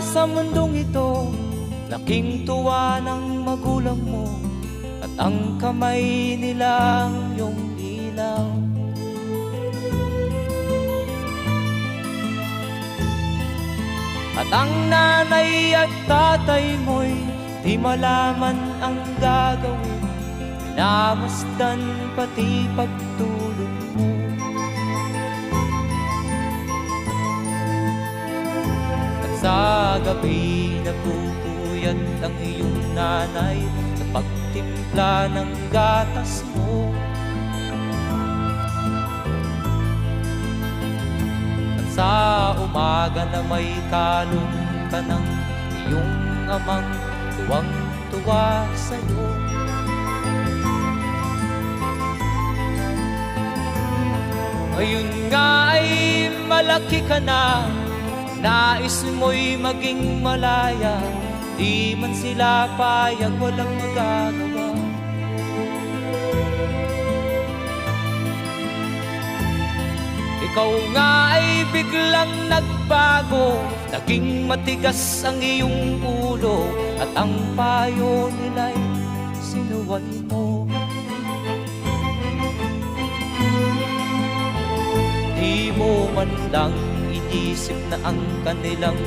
sa mundong ito, laking tuwa ng magulang mo, at ang kamay nila ang iyong ilaw. At ang nanay at tatay mo'y di malaman ang gagawin, minamasdan pati pagtulog mo. At sa gabi nagpupuyat ang iyong nanay sa pagtimpla ng gatas mo. Sa umaga na may kalong ka ng iyong amang tuwang-tuwa sa'yo. Ngayon nga ay malaki ka na, nais mo'y maging malaya, di man sila payag, walang magagawa. Ikaw nga ay biglang nagbago, naging matigas ang iyong ulo, at ang payo nila'y sinuway mo. Di mo man lang inisip na ang kanilang